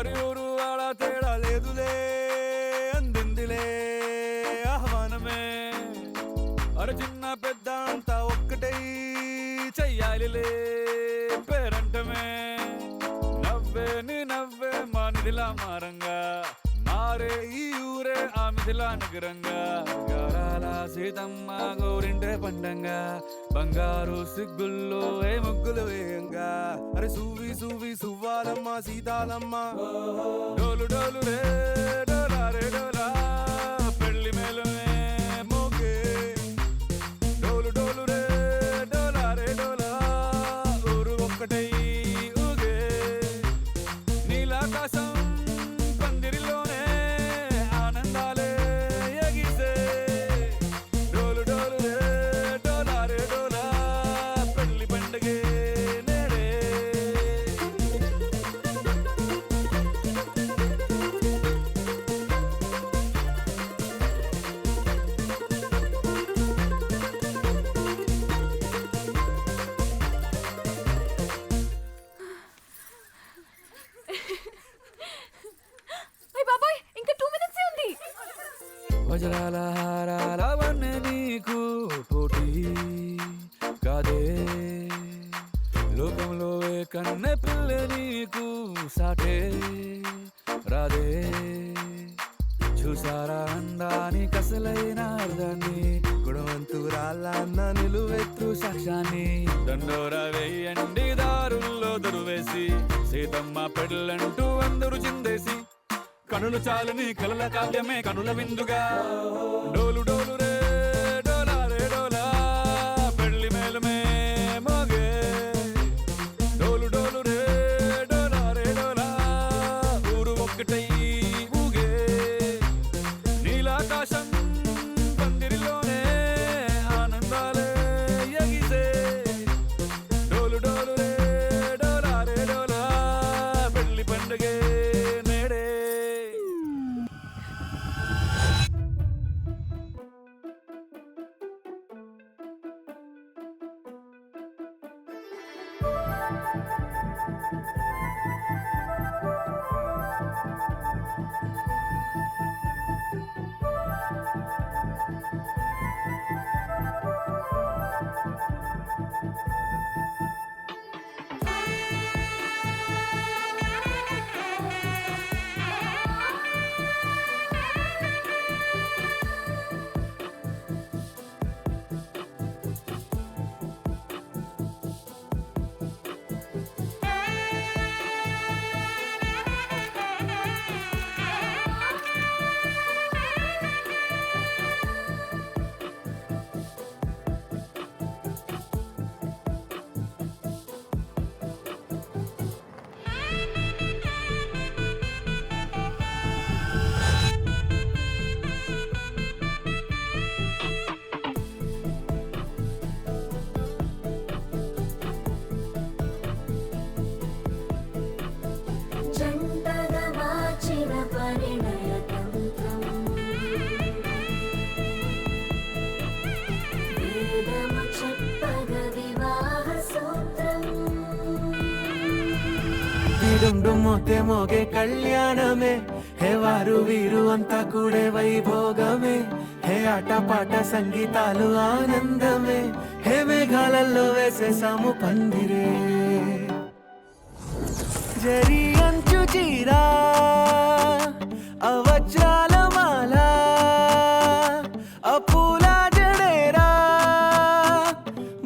వారి ఊరు వాడ తేడా లేదులే అందిందిలే ఆహ్వానమే అరే చిన్న పెద్ద అంతా ఒక్కటై చెయ్యాలిలే పేరంటమే నవ్వే నీ నవ్వే మా నిధిలా మారంగా మారే ఈ ఊరే ఆ మిథిలా నగరంగా గారాల సీతమ్మ గోరింటే పండంగా బంగారు సిగ్గుల్లో ఏ ముగ్గులు వేయంగా అరే సూవి సూవి సువ్వాలమ్మ సీతాలమ్మ డోలు డోలు రే డోలా రే డోలా పెళ్లి మేళమే మోగే డోలు డోలు రే డోలా రే డోలా ఊరు ఒక్కటై ఊగే నీలాకాశం పందిరిలోనే ఆనందాలే ఎగిసే డోలు డోలు రే డోలా రే డోలా పెళ్లి పండగే నేడే అయ్ బాబాయ్ ఇంకా 2 minutes ఉంది. వజ్రాల హారాల వన్నె నీకు పోటీ కాదే లోకంలో ఏ కన్నె పిల్ల నీకు సాటే రాదే చూసారా అందాని కసలైన అర్థాన్ని గుణవంతురాళ్ళ అన్న నిలువెత్తు సాక్ష్యాన్ని దండోరా వేయండి దారుల్లో దరువేసి సీతమ్మ పెళ్ళంటూ అందరూ చిందేసి కనులు చాలని కలల కావ్యమే కనుల విందుగా డోలు డోలు రే డోలా రే డోలా పెళ్లి మేళమే మోగే డోలు డోలు రే డోలా రే డోలా ఊరు ఒక్కటై ఊగే నీలాకాశం పందిరిలోనే ఆనందాలే ఎగిసే డోలు డోలు రే డోలా రే డోలా పెళ్లి పండుగే నేడే జంటగా మార్చిన పరిణయ తంత్రం వేదము చెప్పగ వివాహ సూత్రం మోతే మోగే కళ్యాణమే హే వారు వీరు అంతా కూడే వైభోగమే హే ఆటపాట సంగీతాలు ఆనందమే హే మేఘాలలో వేసేసాము పందిరే జరి అంచు చీరా అవజ్రాల మాల అపూల జడేరా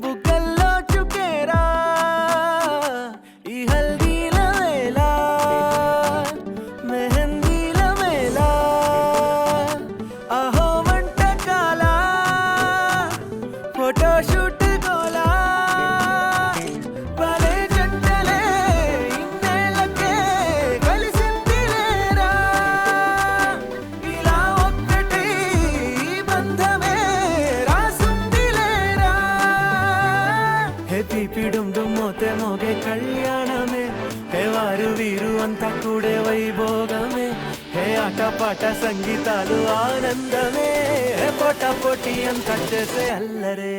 బుగ్గల్లో చుకేరా ఈ హల్దీల వేళ మెహందీల మేళ అహో వంటకాల ఫోటోషూట్ గోలా భలే జంటలే ఇన్నేళ్ళకే కలిసిందిలేరా ఇలా ఒక్కటి బంధమే రాసుందిలేరా హే పీపిడుం మోతే మోగే కళ్యాణమే హే వారు వీరు అంతా కూడే వైభోగమే హే ఆటపాట సంగీతాలు ఆనందమే హే పోటా పోటీ అంతా చేసే అల్లరే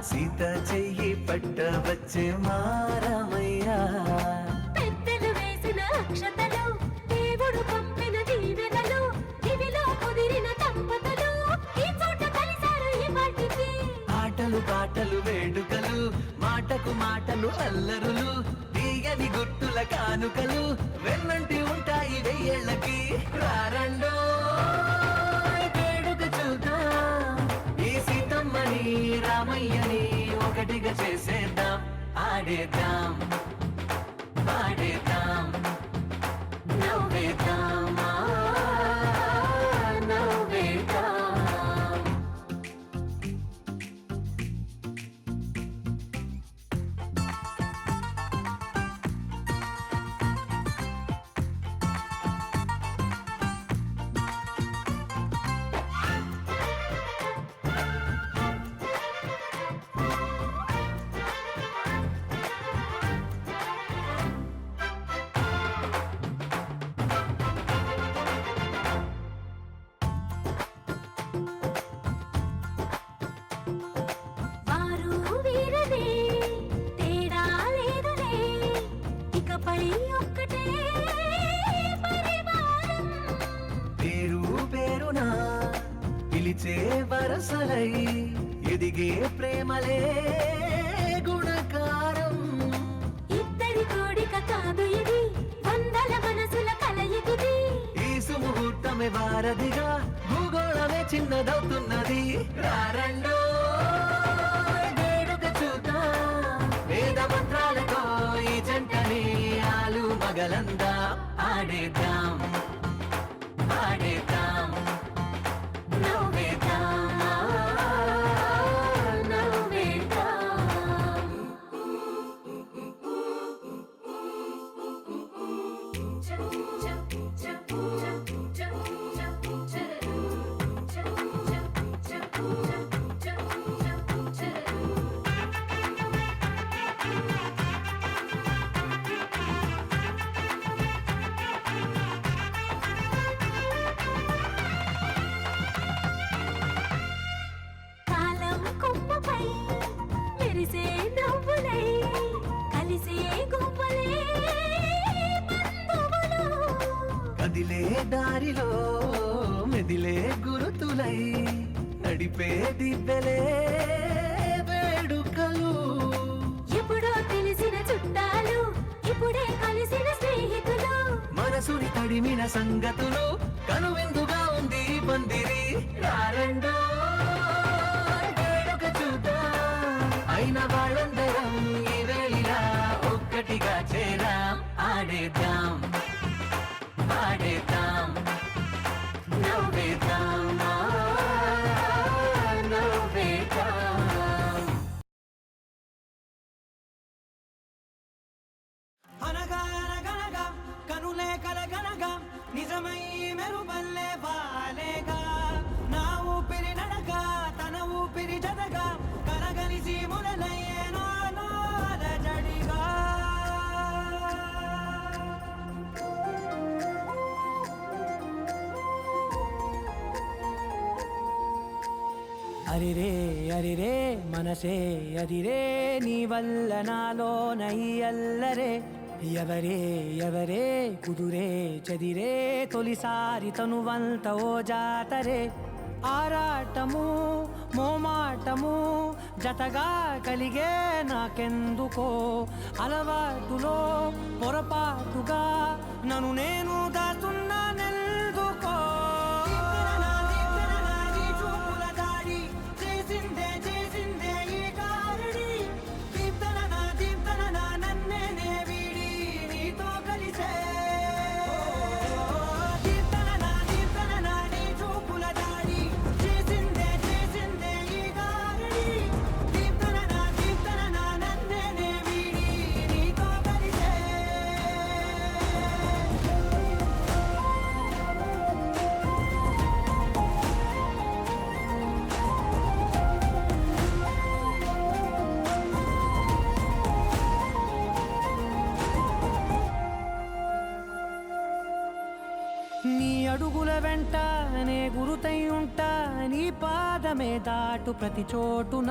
సీత చెయ్యి పట్టవచ్చే మారమయ్యా. పెద్దలు వేసిన అక్షతలు, దేవుడు పంపిన దీవెనలు, దివిలో కుదిరిన దంపతులు ఈ చోట కలిశారు ఈ వాటికి. ఆటలు పాటలు వేడుకలు, మాటకు మాటలు అల్లరులు, తీయని గుర్తుల కానుకలు వెన్నంటి ఉంటాయి వెయ్యేళ్ళకి. రారండో వేడుక చూద్దాం, ఈ సీతమ్మని రామయ్యని ఒకటిగా చేసేద్దాం. ఆడేద్దాం పాడేద్దాం నవ్వేద్దాం, నవ్వేద్దాం. వారు వీరనే, తేడా లేదులే, ఇకపై ఒక్కటే పరివారం. పేరు పేరునా పిలిచే వరసలై ఎదిగే ప్రేమలే గుణకారం. ఇద్దరి కోడిక కాదు ఇది, వందల మనసుల కలయికిది. ఈ సుముహూర్తమే వారధిగా, భూగోళమే చిన్నదవుతున్నది. రారండో వేడుక చూద్దాం, వేద మంత్రాలతో ఈ జంటని ఆలు మగలందా. ఆడేద్దాం పాడేద్దాం నవ్వేద్దాం, నవ్వేద్దాం. కాలం కొమ్మపై మెరిసే నవ్వులై, కలిసే గువ్వలే బంధువులు. కదిలే దారిలో మెదిలే గురుతులై, నడిపే దివ్వెలే వేడుకలు. ఎప్పుడో తెలిసిన చుట్టాలు, ఇప్పుడే కలిసిన స్నేహితులు. మనసుని తడిమిన సంగతులు, కనువిందుగా ఉంది ఈ పందిరి. రారండో వేడుక చూద్దాం, అయిన వాళ్ళందరం ఈ వేళ ఒక్కటిగా చేరాం. ఆడేద్దాం పాడేద్దాం నవ్వేద్దాం, నవ్వేద్దాం. అనగా అనగనగా కనులే కలగనగా నిజమై మెరుపల్లే బాలేగా, నా ఊపిరి నడగా తన ఊపిరి జతగా కలగలిసి మురలయ్యేనో అలజడిగా. అరిరే అరిరే మనసే అదిరే, నీ వల్ల నాలో నై అల్లరే. ఎవరే ఎవరే కుదురే చదిరే, తొలిసారి తనువంత ఓ జాతరే. ఆరాటము మోమాటము జతగా కలిగే నాకెందుకో, అలవాటులో పొరపాటుగా నన్ను నేను దాస్తున్నా నెల్దుకో. నీ చూపుల దాడి చేసిందే చేసిందే ఈ కారుడి. దీప్తన నన్నే నే వీడి నీతో కలిసే. దీప్తన నీ చూపుల దాడి చేసిందే చేసిందే ఈ కారుడి. దీప్తన నన్నే నే వీడి నీతో కలిసే. నీ అడుగుల వెంట నే గురుతై ఉంటా, నీ పాదమే దాటు ప్రతి చోటున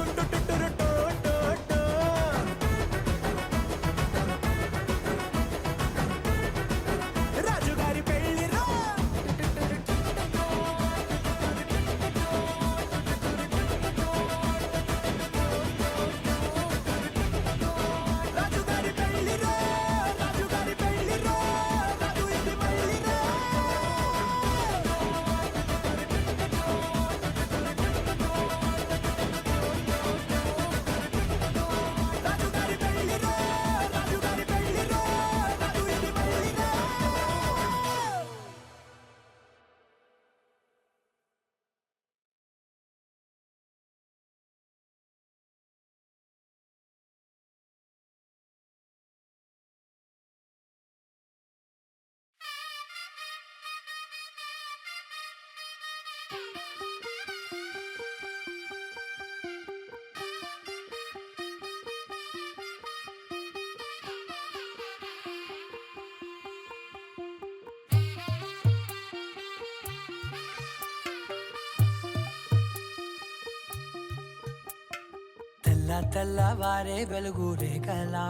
తెల్లవారే వెలుగు రేఖలా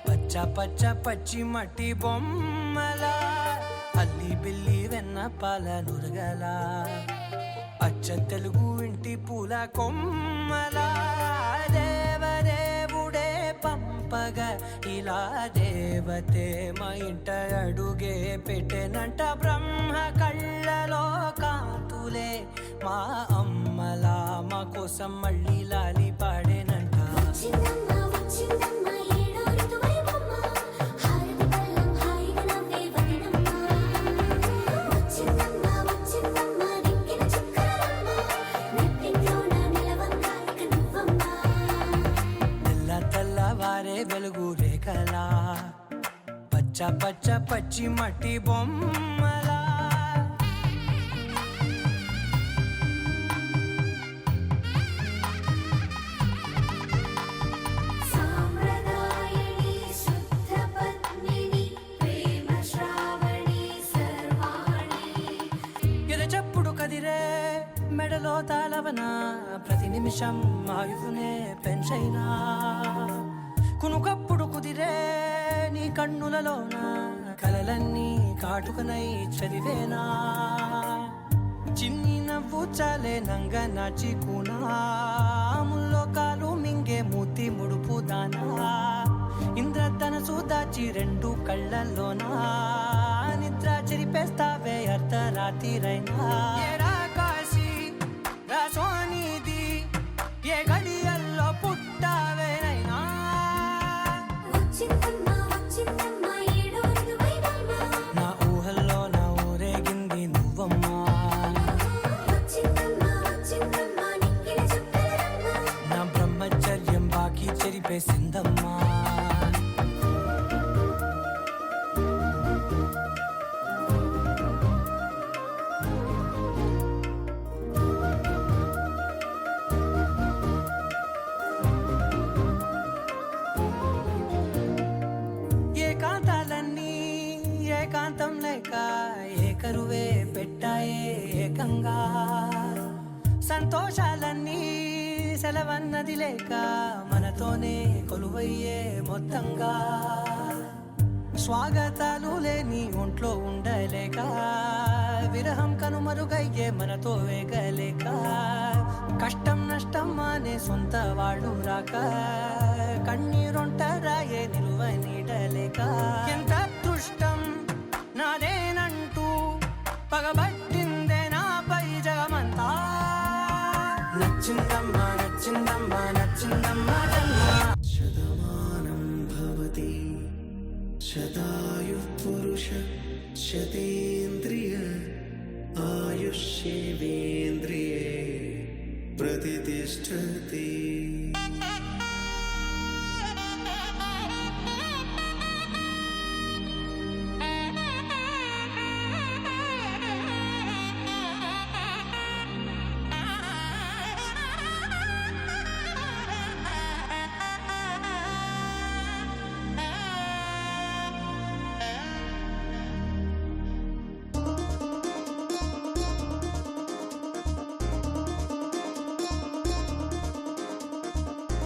పచ్చ పచ్చ పచ్చి మట్టి బొమ్మలా అల్లి బిల్లి వెన్న పాల నురగలా అచ్చ తెలుగు ఇంటి పూల కొమ్మలా దేవదేవుడే పంపగ ఇలా దేవతే మా ఇంట అడుగే పెట్టెనంట బ్రహ్మ కళ్ళలో కాంతులే మా అమ్మలా మా కోసం మళ్ళీ లాలి పాడేనంట వచ్చిందమ్మ వచ్చిందమ్మ ఏడో ఋతువైవమ్మ హారతి పళ్ళం హాయిగా నవ్వే వదినమ్మ వచ్చిందమ్మ వచ్చిందమ్మ దిక్కిన చుక్కలమ్మ నెట్టింట్లోన నిలవంగా ఇక నువ్వమ్మ తెల్లవారే వెలుగు రేఖలా పచ్చ పచ్చ పచ్చి మట్టి బొమ్మలా సాంప్రదాయని శుద్ధ పద్మిని ప్రేమ శ్రావణి సర్వాణి ఎరచప్పుడు కదిరే మెడలో తాళవన ప్రతి నిమిషం ఆయువునే పెంచైనా కునుకప్పుడు కుదిరే నీ కన్నులలోన కలలన్నీ కాటుకనై చదివేనా చిన్ని నవ్వు చాలే నంగ నాచి ముల్లో కాలు మింగే మూతి ముడుపు దానా ఇంద్రధనసు దాచి రెండు కళ్ళల్లోనా నిద్ర చెరిపేస్తావే అర్ధరాత్రిరైనా ఏరా కాశీ రా సోనిది ఏ గడియల్లో పుట్టావేనైనా వచ్చిందమ్మ వచ్చిందమ్మ ఏడో ఋతువైవమ్మ నా ఊహల్లో నా ఊరేగింది నువ్వమ్మా వచ్చిందమ్మ వచ్చిందమ్మ నిక్కిన చుక్కలమ్మ నా బ్రహ్మచర్యం బాకీ చెరిపేసిందమ్మా ఏకాంతాలన్నీ ఏకాంతం లేక ఏకరువే పెట్టాయే ఏకంగా సంతోషాలన్నీ సెలవన్నది లేక మనతోనే కొలువయ్యే మొత్తంగా స్వాగతాలు లేని ఒంట్లో ఉండలేక విరహం కనుమరుగయ్యే మనతో వేగలేక కష్టం నష్టం అనే సొంత వాళ్ళు రాక కన్నీరొంటరాయే నిలువ నీడలేక ఎంత అదృష్టం నాదేనంటూ పగబట్టిందే నాపై జగమంతా నచ్చిందమ్మా నచ్చిందమ్మా నచ్చిందమ్మా జన్మ శతమానం భవతి శతాయు పురుష శతేంద్రియ ఆయుష్యేవేంద్రియే ప్రతిష్టతి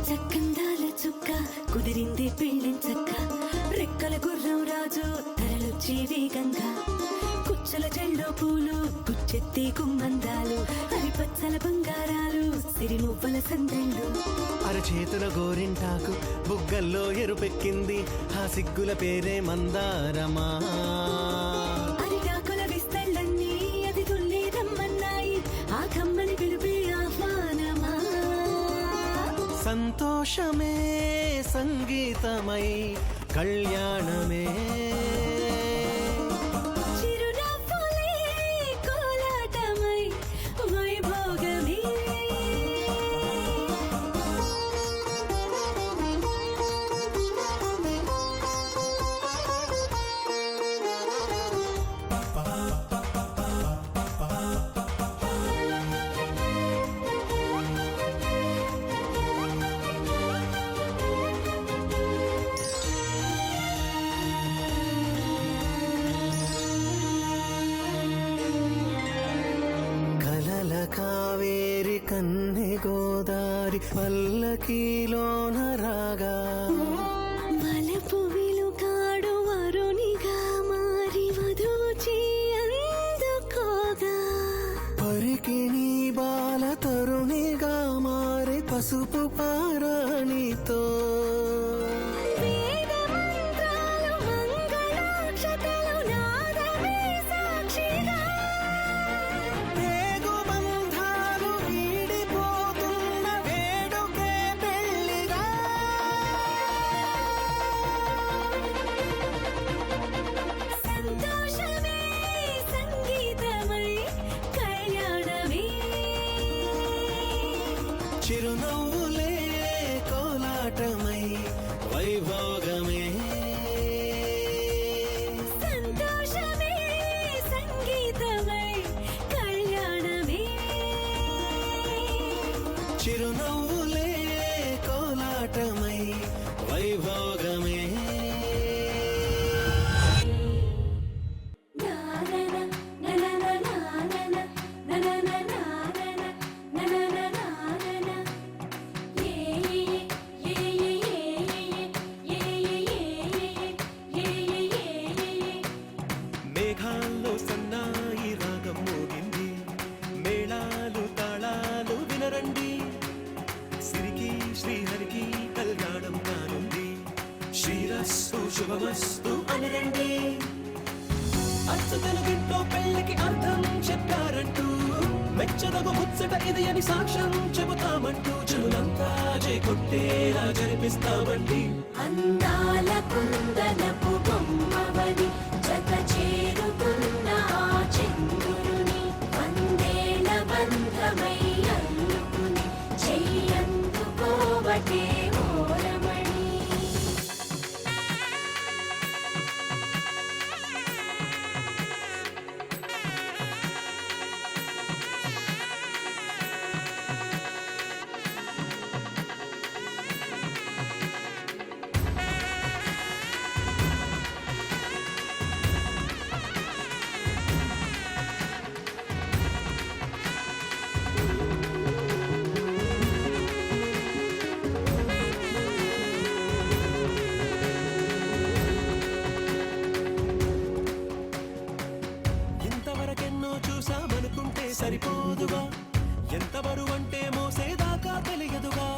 చక్కందాల చుక్క కుదిరింది పెళ్ళించక్క రెక్కల గుర్రం రాజు తరలొచ్చే వేగంగా కుచ్చల చెల్లో పూలు గుచ్చెత్తి గుమ్మందాలు హరిపచ్చల బంగారాలు సిరిమువ్వల సందళ్ళు అరచేతుల గోరింటాకు బుగ్గల్లో ఎరుపెక్కింది ఆ సిగ్గుల పేరే మందారమా అరిటాకుల విస్తళ్ళన్నీ అది తుల్లి రమ్మన్నాయి ఆ కమ్మని పిలిపి ఆహ్వానమా సంతోషమే సంగీతమై కళ్యాణమే చిరునవ్వులే కోలాటమై వైభోగమే పల్లకీలోన రాగా వలపు విలుకాడు వరునిగా మారి వధూచి అందుకోగా పరికిణి బాల తరుణిగా మారి పసుపు పారాణితో వేద మంత్రాలు మంగళాక్షతలు నాదమే సాక్షిగా రేగు బంధాలు వీడిపోతున్న వేడుకే పెళ్లిగా సంతోషమే సంగీతమై కళ్యాణమే చిరునవ్వులే కోలాటమై వైభోగమే సంతోషమే సంగీతమై కళ్యాణమే చిరునవ్వులే కోలాటమై వైభోగమే మేఘాల్లో సన్నాయి రాగం మోగింది మేళాలు తాళాలు వినరండి సిరికి శ్రీహరికి కళ్యాణం కానుంది శ్రీరస్తు శుభమస్తు అనరండి అచ్చ తెలుగింట్లో పెళ్లికి అర్థం చెప్పారంటూ మెచ్చదగు ముచ్చట ఇది అని సాక్ష్యం చెబుతామంటూ చెవులంతా కొట్టేలా జరిపిస్తామండి అందాల కుందనపు బొమ్మవని జత చేరుతున్న ఆ చంద్రుని వందేల బంధమై అల్లుకుని చెయ్యందుకోవటే ఓరమణి ఇంతవరకెన్నో చూసామనుకుంటే సరిపోదుగా ఎంత బరువంటే మోసేదాకా తెలియదుగా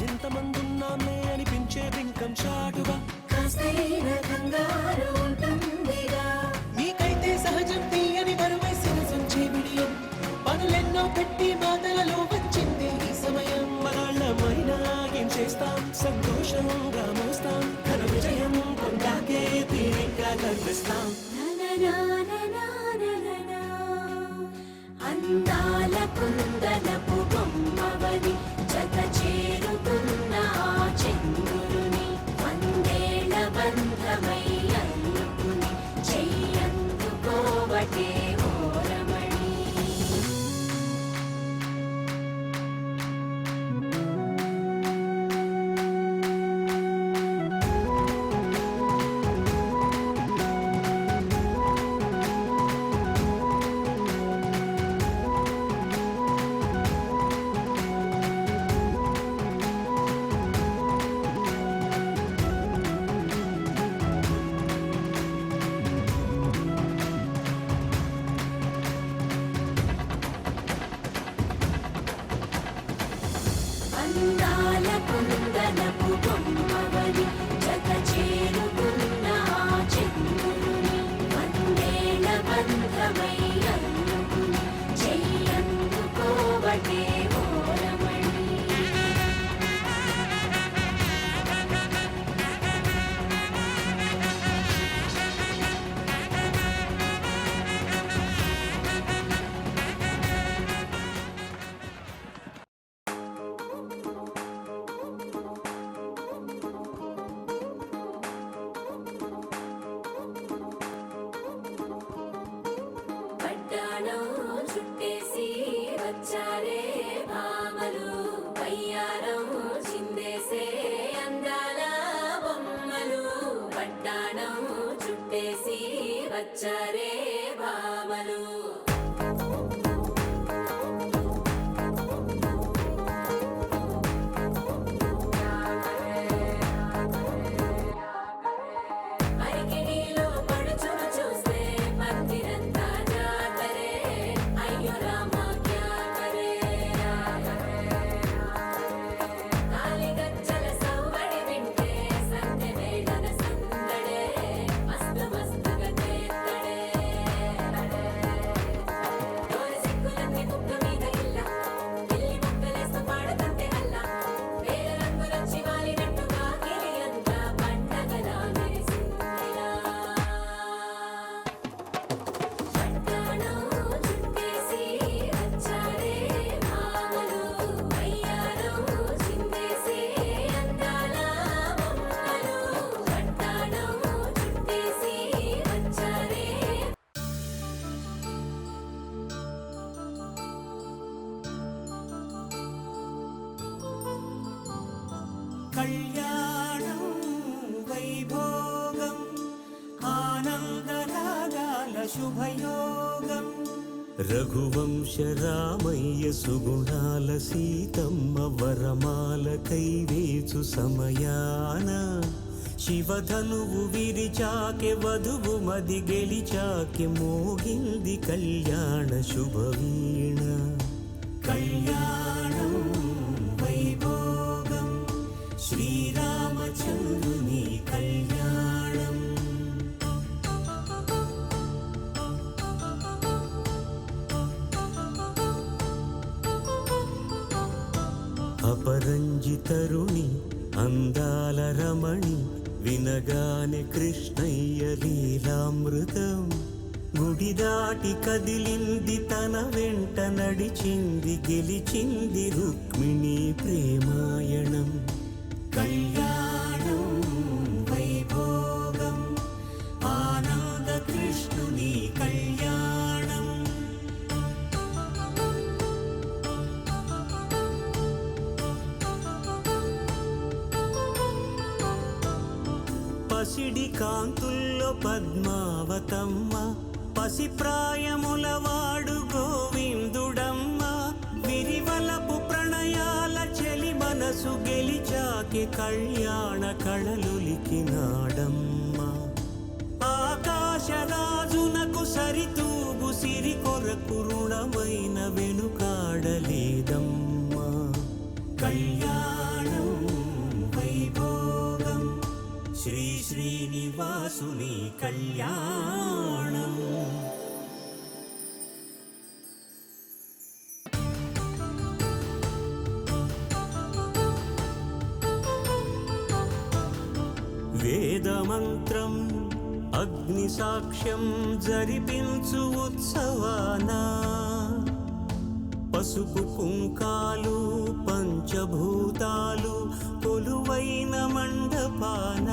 ఎంతమందున్నామే అనిపించే బింకం చాటుగా కాస్తైన కంగారు ఉంటుందిగా నీకైతే సహజం తీయని బరువై శిరసుంచే విడియం పనులెన్నో పెట్టి మాటలలో వచ్చింది ఈ సమయం మనాళ్ళమైనా ఏం చేస్తాం సంతోషంగా మోస్తాం ఘన విజయం పొందాకే తీరిగ్గా కనిపిస్తాం అందాల కుందనపు బొమ్మవని జత చేరుతున్న ఆ చంద్రుని వందేళ్ల బంధమై అల్లుకుని చెయ్యందుకోవటే ఓరమణి అందాల కుందనపు బొమ్మవని జత చేరుకున్న ఆ చంద్రుని వందేళ్ల బంధమై అల్లుకుని చెయ్యందుకోవటే ఓరమణి కళ్యాణం వైభోగం ఆనందరాగాల శుభయోగం రఘువంశ రామయ్య సుగుణాల సీతమ్మ వరమాల కైవేచు సమయాన శివధనువు విరిచాకె వధువు మది గెలిచాకె మోగింది కళ్యాణ శుభవీణ కళ్యాణం వైభోగం శ్రీరామచంద్రుని కళ్యాణం అపరంజితరుణి అందాల రమణి వినగానే కృష్ణయ్య లీలామృతం గుడి దాటి కదిలింది తన వెంట నడిచింది గెలిచింది రుక్మిణి ప్రేమాయణం కళ్యాణం వైభోగం ఆనంద కృష్ణుని కళ్యాణం పసిడి కాంతుల్లో పద్మావతమ్మ పసిప్రాయముల వాడు గోవిందుడమ్మ విరివలపు ప్రణయాల చెలి మనసు గెలిచాకి కళ్యాణ కళలులికినాడమ్మ ఆకాశరాజునకు సరితూగు సిరి కొరకు రుణమైన వెనుకాడలేదమ్మా కళ్యాణం వైభోగం శ్రీ శ్రీనివాసుని కళ్యాణం వేదమంత్రం అగ్ని సాక్ష్యం జరిపించు ఉత్సవానా పసుపు కుంకాలు పంచభూతాలు కొలువైన మండపాన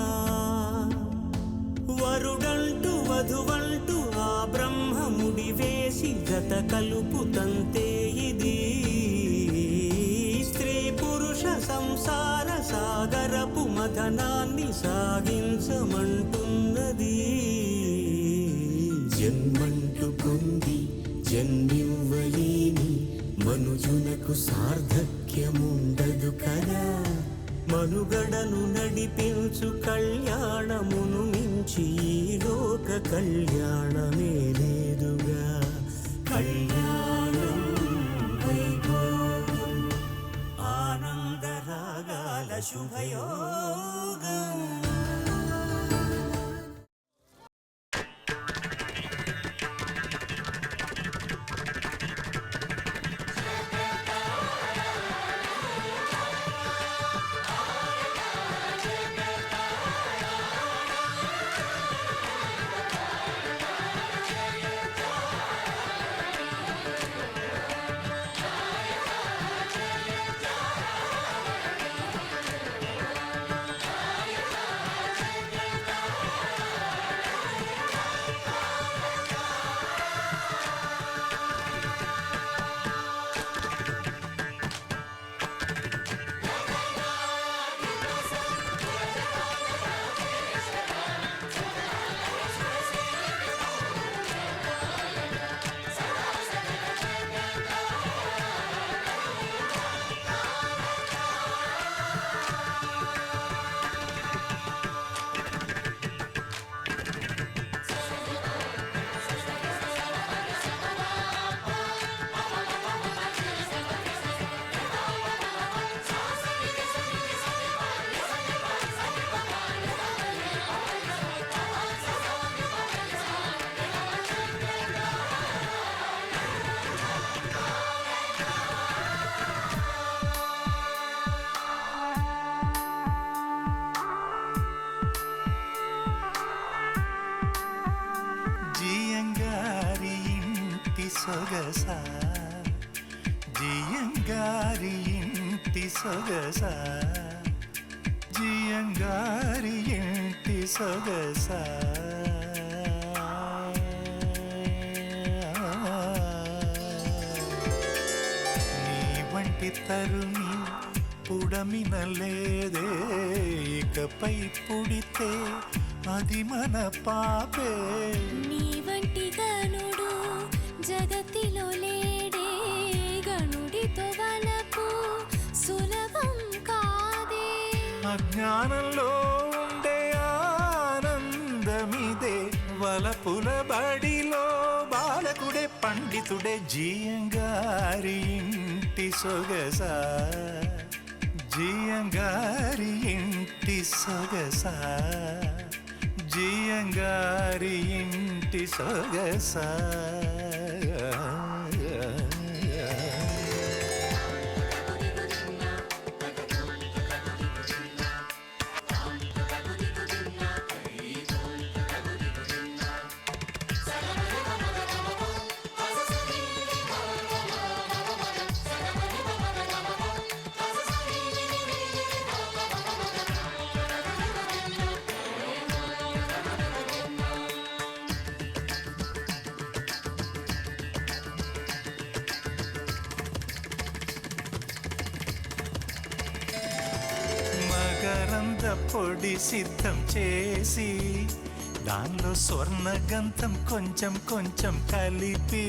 వరుడంటూ వధువంటూ ఆ బ్రహ్మముడి వేసి గత కలుపు తంతే ఇది స్త్రీ పురుష సంసార సాగరపు మథనాన్ని సాగించమంటున్నది జన్మంటూ పొంది జన్మివ్వలేని మనుజునకు సార్థక్యముండదు కదా మనుగడను నడిపించు కళ్యాణమును మించి ఈ లోక కళ్యాణమే లేదుగా కళ్యాణం వైభోగం ఆనందరాగాల శుభయోగం సొగస జియంగారి ఇంటి సొగస జియంగారి ఇంటి సొగస నీ వంటి తరుణి పుడమినలేదే ఇకపై పుడితే అది మన పాపే. నీ వంటి గనుడు జగతిలో లేడే, గనుడితో వలపు సులభం కాదే. అజ్ఞానంలో ఉండే ఆనందమిదే, వలపుల బడిలో బాలకుడే పండితుడే. జీయంగారి ఇంటి సొగసా, జీయంగారి ఇంటి సొగసా, జీయంగారి ఇంటి సొగసా. మకరంద పొడి సిద్ధం చేసి దానిలో స్వర్ణగంధం కొంచెం కొంచెం కలిపి,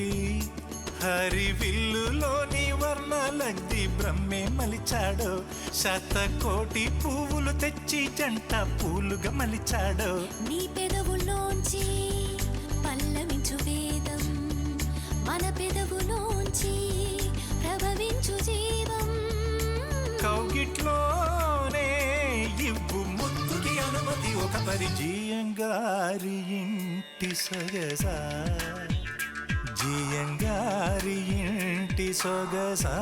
హరివిల్లులోని వర్ణాలగ్ది బ్రహ్మే మలిచాడో, శతకోటి పువ్వులు తెచ్చి జంట పూలుగా మలిచాడో. నీ పెదవులోంచి పల్లవించు వేదం, మన పెదవులోంచి ప్రభవించు జీవం. కౌగిట్లోనే ఇవ్వు ముద్దుకి అనుమతి ఒక పరిజీయంగారి ఇంటి సొగసా, జీయంగారి ఇంటి సొగసా,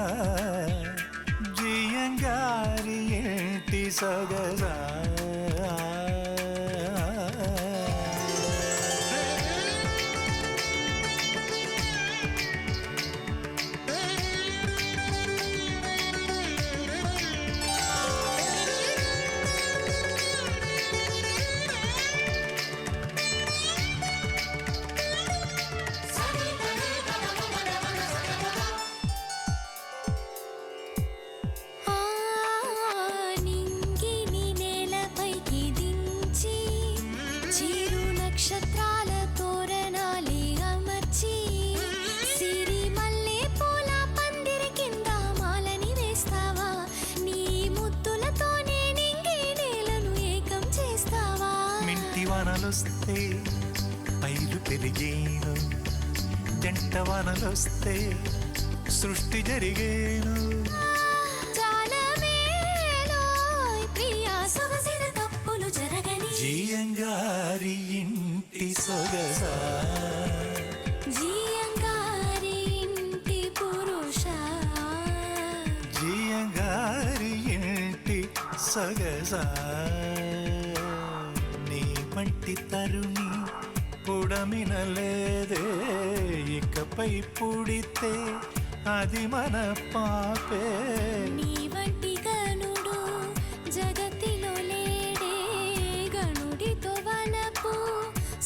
జీయంగారి ఇంటి సొగసా. వానలొస్తే పైరు పెరిగేను, జంట వానలొస్తే సృష్టి జరిగేను. జీయంగారి ఇంటి సొగసా, జీయంగారి ఇంటి పురుషా, జీయంగారి ఇంటి సొగసా. వంటి తరుణి పుడమినలేదే ఇకపై పుడితే అది మన పాపే. నీ వంటి గనుడు జగతిలో లేడే, గనుడితో వలపు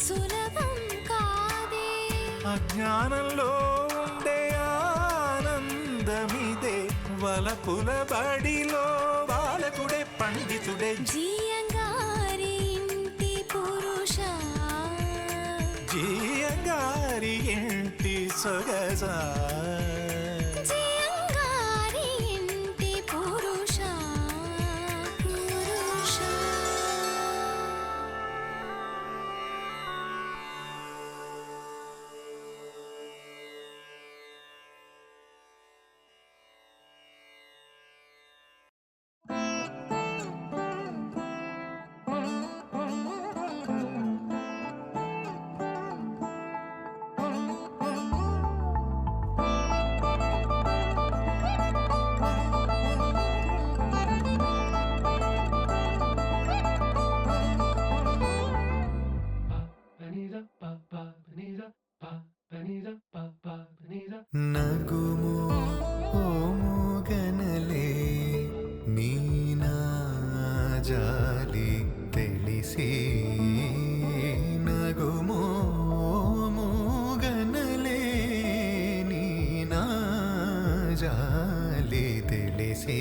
సులభం కాదే. అజ్ఞానంలో ఉండే ఆనందమిదే, వలపుల బడిలో బాలకుడే పండితుడే. జీయంగారి ఇంటి పురుషా, జీయంగారి ఇంటి సొగసా, జీయంగారి ఇంటి పురుషా, పురుషా. నగుము ఓ మూగనలే నీ నాజాలి తెలిసి, నగుము ఓ మూగనలే నీ నాజాలి తెలిసి,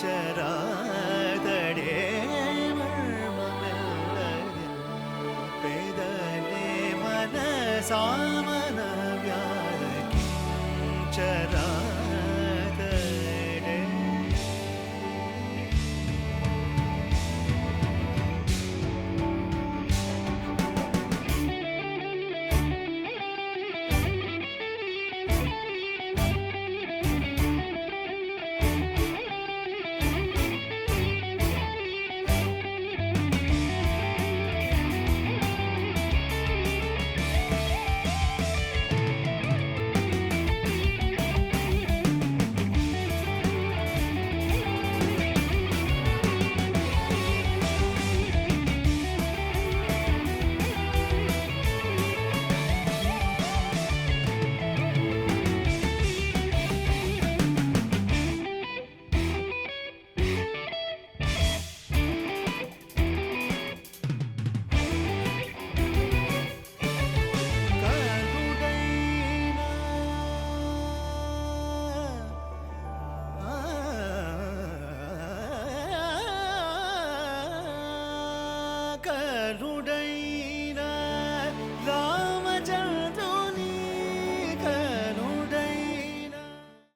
ചരാതടേ പേദലേ മനസാമന വ്യാരകി ചരാതടേ కరుడై